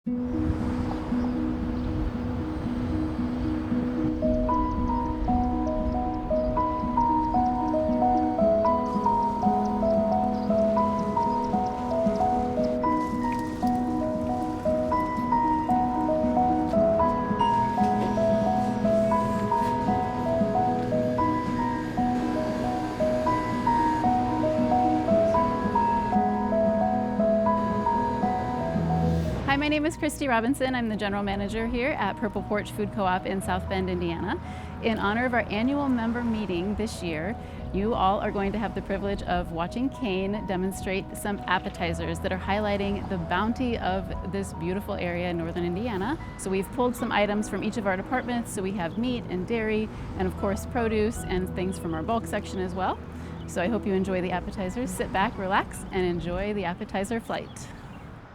Hi, my name is Christy Robinson. I'm the general manager here at Porch Food Co-op in South Bend, Indiana. In honor of our annual member meeting this year, you all are going to have the privilege of watching Kane demonstrate some appetizers that are highlighting the bounty of this beautiful area in northern Indiana. So we've pulled some items from each of our departments. So we have meat and dairy, and of course produce and things from our bulk section as well. So I hope you enjoy the appetizers. Sit back, relax, and enjoy the appetizer flight.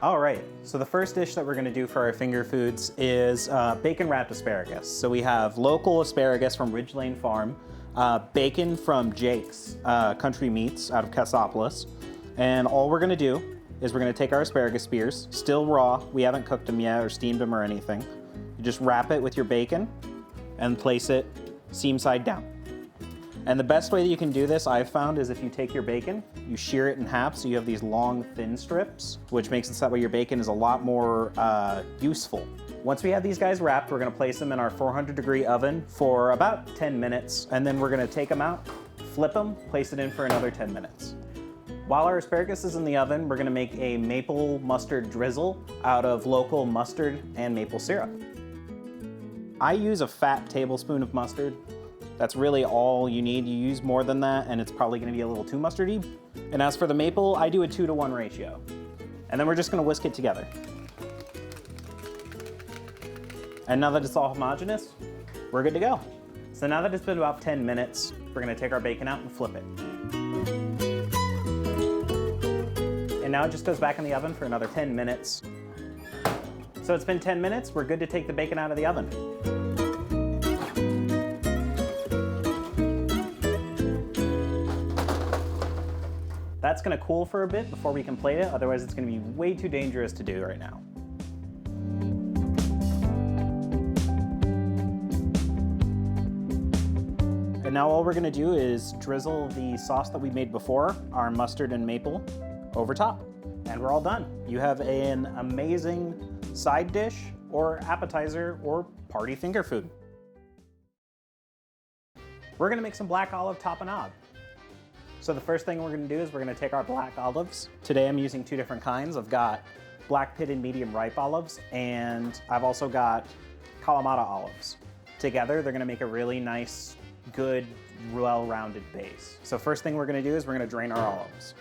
All right, so the first dish that we're gonna do for our finger foods is bacon wrapped asparagus. So we have local asparagus from Ridge Lane Farm, bacon from Jake's Country Meats out of Cassopolis. And all we're gonna do is we're gonna take our asparagus spears, still raw, we haven't cooked them yet or steamed them or anything. You just wrap it with your bacon and place it seam side down. And the best way that you can do this, I've found, is if you take your bacon, you shear it in half so you have these long, thin strips, which makes it so that way your bacon is a lot more useful. Once we have these guys wrapped, we're gonna place them in our 400-degree oven for about 10 minutes, and then we're gonna take them out, flip them, place it in for another 10 minutes. While our asparagus is in the oven, we're gonna make a maple mustard drizzle out of local mustard and maple syrup. I use a fat tablespoon of mustard. That's really all you need. You use more than that and it's probably gonna be a little too mustardy. And as for the maple, I do a 2-to-1 ratio. And then we're just gonna whisk it together. And now that it's all homogeneous, we're good to go. So now that it's been about 10 minutes, we're gonna take our bacon out and flip it. And now it just goes back in the oven for another 10 minutes. So it's been 10 minutes, we're good to take the bacon out of the oven. That's gonna cool for a bit before we can plate it, otherwise it's gonna be way too dangerous to do right now. And now all we're gonna do is drizzle the sauce that we made before, our mustard and maple, over top. And we're all done. You have an amazing side dish or appetizer or party finger food. We're gonna make some black olive tapenade. So the first thing we're gonna do is we're gonna take our black olives. Today I'm using 2 different kinds. I've got black pitted medium ripe olives, and I've also got Kalamata olives. Together, they're gonna make a really nice, good, well-rounded base. So first thing we're gonna do is we're gonna drain our olives.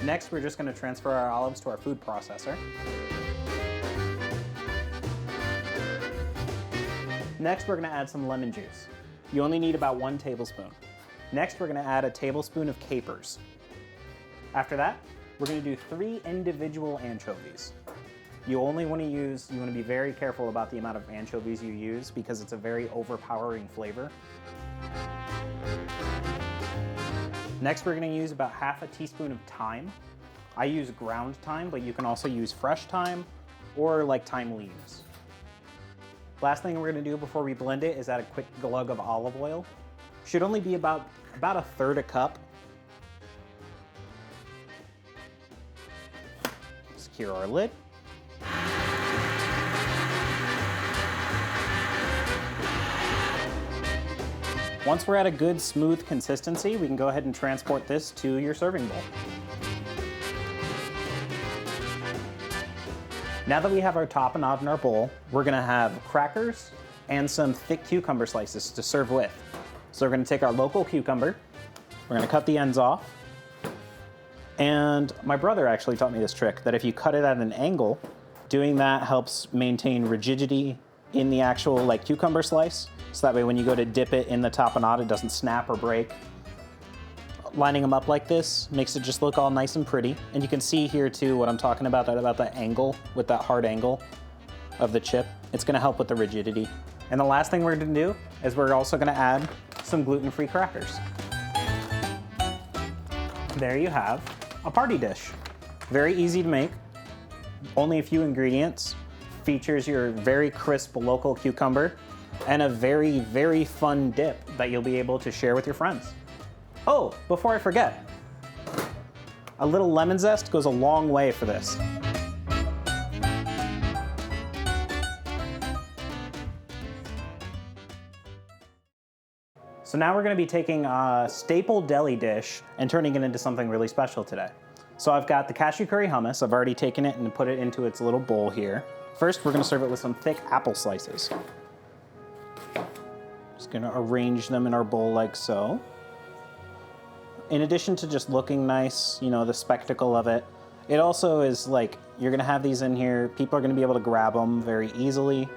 Next, we're just gonna transfer our olives to our food processor. Next, we're gonna add some lemon juice. You only need about 1 tablespoon. Next, we're gonna add a tablespoon of capers. After that, we're gonna do 3 individual anchovies. You wanna be very careful about the amount of anchovies you use because it's a very overpowering flavor. Next, we're gonna use about ½ teaspoon of thyme. I use ground thyme, but you can also use fresh thyme or like thyme leaves. Last thing we're gonna do before we blend it is add a quick glug of olive oil. Should only be about 1/3 cup. Secure our lid. Once we're at a good smooth consistency, we can go ahead and transport this to your serving bowl. Now that we have our tapenade in our bowl, we're gonna have crackers and some thick cucumber slices to serve with. So we're gonna take our local cucumber, we're gonna cut the ends off, and my brother actually taught me this trick, that if you cut it at an angle, doing that helps maintain rigidity in the actual cucumber slice, so that way when you go to dip it in the tapenade, it doesn't snap or break. Lining them up like this makes it just look all nice and pretty. And you can see here too what I'm talking about that angle, with that hard angle of the chip. It's gonna help with the rigidity. And the last thing we're gonna do is we're also gonna add some gluten-free crackers. There you have a party dish. Very easy to make, only a few ingredients, features your very crisp local cucumber, and a very, very fun dip that you'll be able to share with your friends. Oh, before I forget, a little lemon zest goes a long way for this. So now we're gonna be taking a staple deli dish and turning it into something really special today. So I've got the cashew curry hummus. I've already taken it and put it into its little bowl here. First, we're gonna serve it with some thick apple slices. Just gonna arrange them in our bowl like so. In addition to just looking nice, you know, the spectacle of it, it also is like, you're gonna have these in here, people are gonna be able to grab them very easily.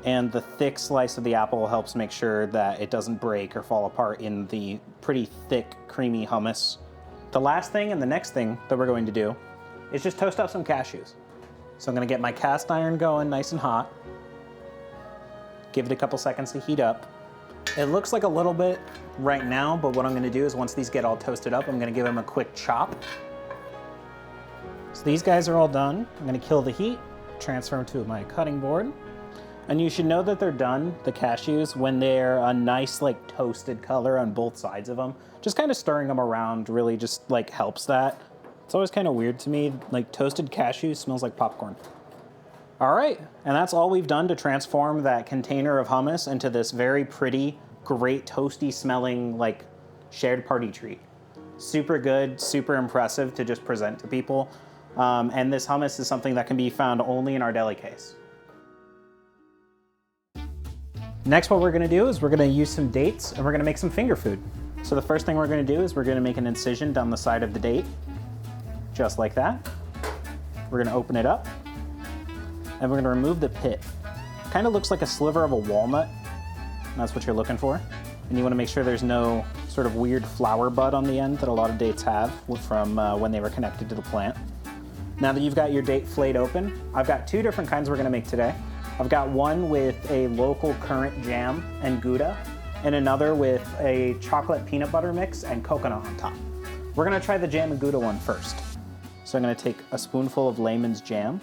And the thick slice of the apple helps make sure that it doesn't break or fall apart in the pretty thick, creamy hummus. The last thing and the next thing that we're going to do is just toast up some cashews. So I'm gonna get my cast iron going nice and hot. Give it a couple seconds to heat up. It looks like a little bit right now, but what I'm gonna do is once these get all toasted up, I'm gonna give them a quick chop. So these guys are all done. I'm gonna kill the heat, transfer them to my cutting board. And you should know that they're done, the cashews, when they're a nice like toasted color on both sides of them. Just kind of stirring them around really just like helps that. It's always kind of weird to me, like toasted cashews smells like popcorn. All right, and that's all we've done to transform that container of hummus into this very pretty, great toasty smelling like shared party treat. Super good, super impressive to just present to people. And this hummus is something that can be found only in our deli case. Next, what we're gonna do is we're gonna use some dates and we're gonna make some finger food. So the first thing we're gonna do is we're gonna make an incision down the side of the date, just like that. We're gonna open it up and we're gonna remove the pit. Kind of looks like a sliver of a walnut. That's what you're looking for. And you wanna make sure there's no sort of weird flower bud on the end that a lot of dates have from when they were connected to the plant. Now that you've got your date flayed open, I've got two different kinds we're gonna make today. I've got one with a local currant jam and Gouda, and another with a chocolate peanut butter mix and coconut on top. We're gonna try the jam and Gouda one first. So I'm gonna take a spoonful of layman's jam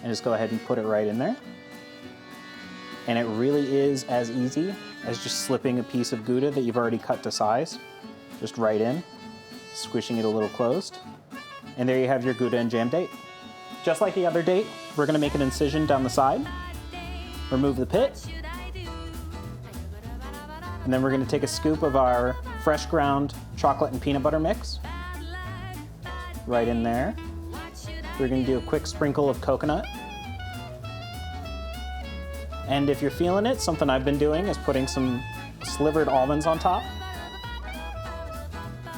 and just go ahead and put it right in there. And it really is as easy as just slipping a piece of Gouda that you've already cut to size, just right in, squishing it a little closed. And there you have your Gouda and jam date. Just like the other date, we're gonna make an incision down the side, remove the pit, and then we're gonna take a scoop of our fresh ground chocolate and peanut butter mix, right in there. We're gonna do a quick sprinkle of coconut. And if you're feeling it, something I've been doing is putting some slivered almonds on top.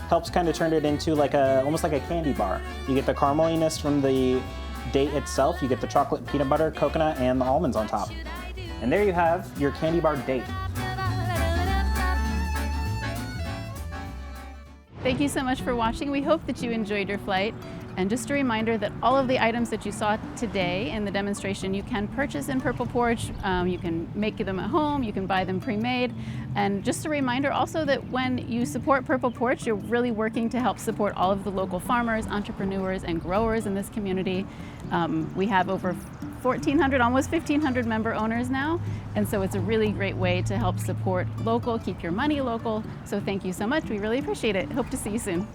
Helps kind of turn it into like almost like a candy bar. You get the carameliness from the date itself, you get the chocolate and peanut butter, coconut, and the almonds on top. And there you have your candy bar date. Thank you so much for watching. We hope that you enjoyed your flight. And just a reminder that all of the items that you saw today in the demonstration you can purchase in Purple Porch. You can make them at home, you can buy them pre-made. And just a reminder also that when you support Purple Porch, you're really working to help support all of the local farmers, entrepreneurs, and growers in this community. We have over 1,400, almost 1,500 member owners now. And so it's a really great way to help support local, keep your money local. So thank you so much. We really appreciate it. Hope to see you soon.